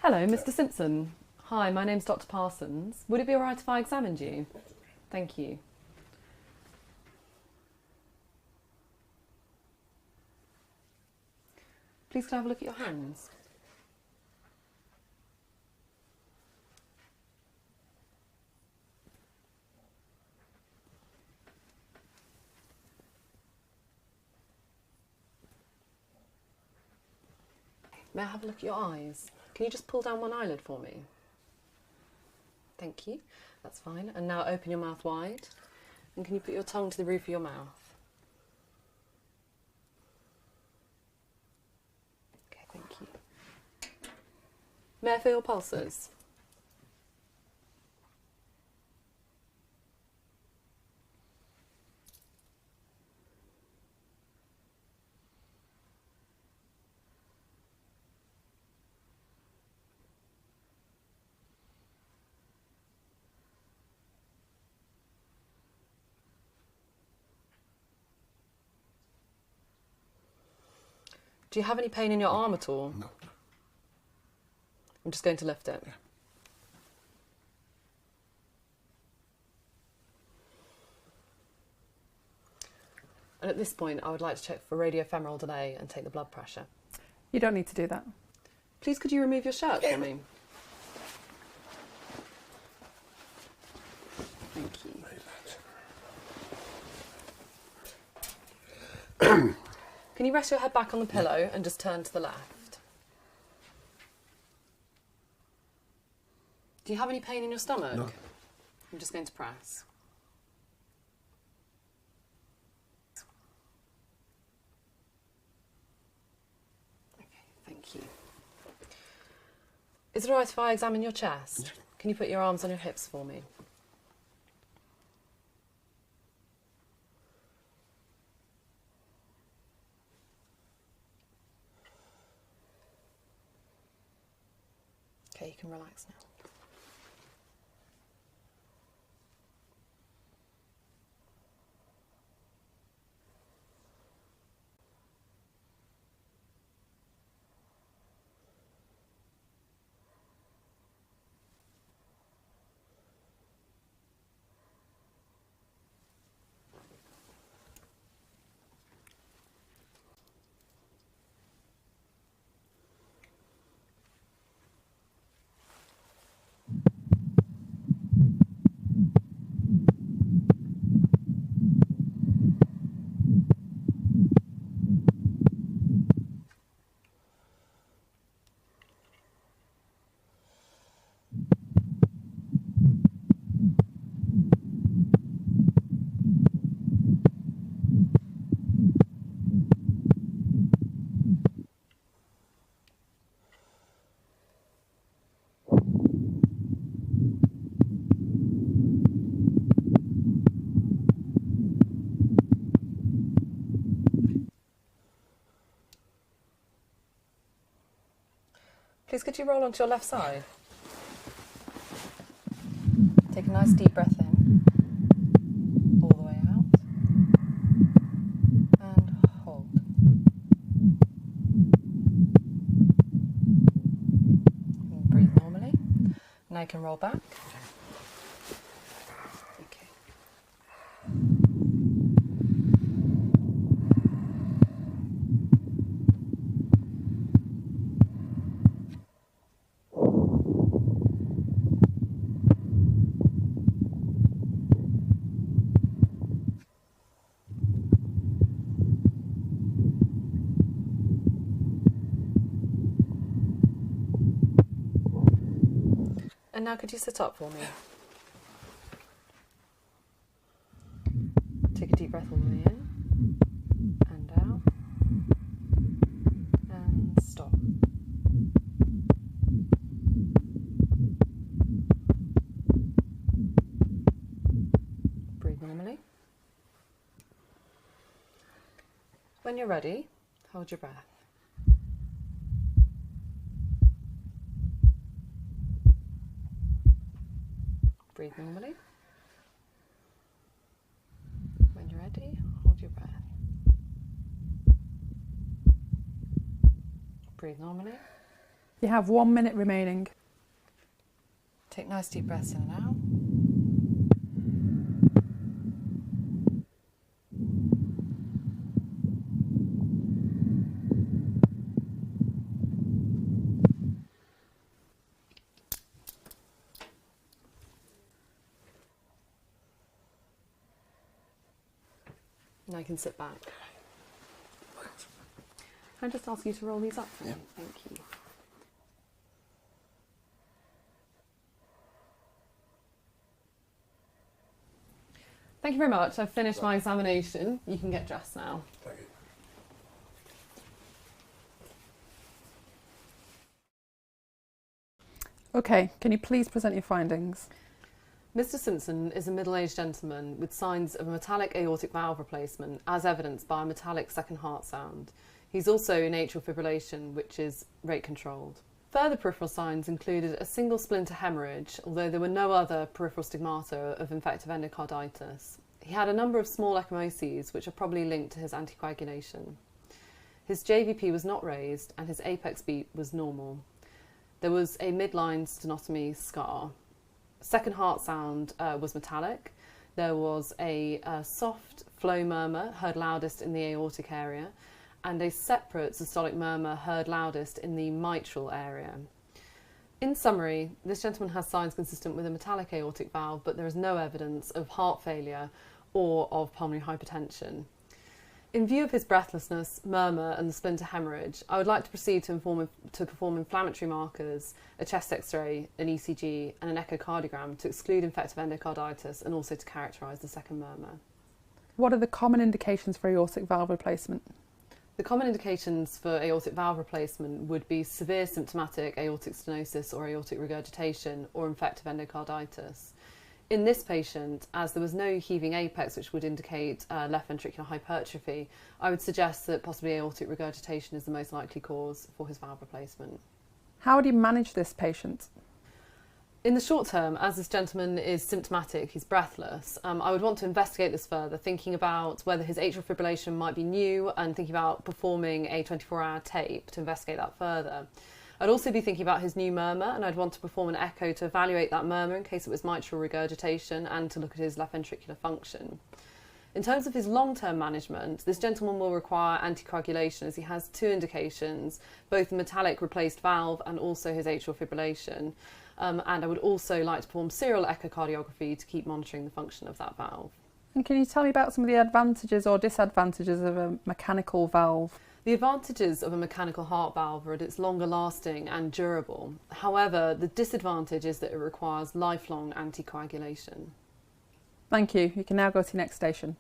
Hello, Mr. Simpson. Hi, my name's Dr. Parsons. Would it be alright if I examined you? Thank you. Please can I have a look at your hands? May I have a look at your eyes? Can you just pull down one eyelid for me? Thank you. That's fine. And now open your mouth wide. And can you put your tongue to the roof of your mouth? Okay, thank you. May I feel your pulses? Do you have any pain in your arm at all? No. I'm just going to lift it. Yeah. And at this point, I would like to check for radiofemoral delay and take the blood pressure. You don't need to do that. Please could you remove your shirt for me? Thank you. Can you rest your head back on the pillow and just turn to the left? Do you have any pain in your stomach? No. I'm just going to press. Okay, thank you. Is it alright if I examine your chest? Can you put your arms on your hips for me? Okay, you can relax now. Please could you roll onto your left side? Take a nice deep breath in, all the way out, and hold. And breathe normally. Now you can roll back. Okay. And now could you sit up for me? Take a deep breath all the way in and out and stop. Breathe normally. When you're ready, hold your breath. Breathe normally. When you're ready, hold your breath. Breathe normally. You have 1 minute remaining. Take nice deep breaths in and out. Now you can sit back. Can I just ask you to roll these up for me? Thank you. Thank you very much. I've finished my examination. You can get dressed now. Thank you. Okay, can you please present your findings? Mr. Simpson is a middle-aged gentleman with signs of a metallic aortic valve replacement, as evidenced by a metallic second heart sound. He's also in atrial fibrillation, which is rate-controlled. Further peripheral signs included a single splinter hemorrhage, although there were no other peripheral stigmata of infective endocarditis. He had a number of small ecchymoses, which are probably linked to his anticoagulation. His JVP was not raised, and his apex beat was normal. There was a midline stenotomy scar. Second heart sound was metallic. There was a soft flow murmur heard loudest in the aortic area, and a separate systolic murmur heard loudest in the mitral area. In summary, this gentleman has signs consistent with a metallic aortic valve, but there is no evidence of heart failure or of pulmonary hypertension. In view of his breathlessness, murmur and the splinter hemorrhage, I would like to proceed to perform inflammatory markers, a chest x-ray, an ECG and an echocardiogram to exclude infective endocarditis and also to characterise the second murmur. What are the common indications for aortic valve replacement? The common indications for aortic valve replacement would be severe symptomatic aortic stenosis or aortic regurgitation or infective endocarditis. In this patient, as there was no heaving apex which would indicate left ventricular hypertrophy, I would suggest that possibly aortic regurgitation is the most likely cause for his valve replacement. How do you manage this patient? In the short term, as this gentleman is symptomatic, he's breathless, I would want to investigate this further, thinking about whether his atrial fibrillation might be new and thinking about performing a 24-hour tape to investigate that further. I'd also be thinking about his new murmur, and I'd want to perform an echo to evaluate that murmur in case it was mitral regurgitation and to look at his left ventricular function. In terms of his long-term management, this gentleman will require anticoagulation as he has two indications, both the metallic replaced valve and also his atrial fibrillation. And I would also like to perform serial echocardiography to keep monitoring the function of that valve. And can you tell me about some of the advantages or disadvantages of a mechanical valve? The advantages of a mechanical heart valve are that it's longer lasting and durable. However, the disadvantage is that it requires lifelong anticoagulation. Thank you. You can now go to your next station.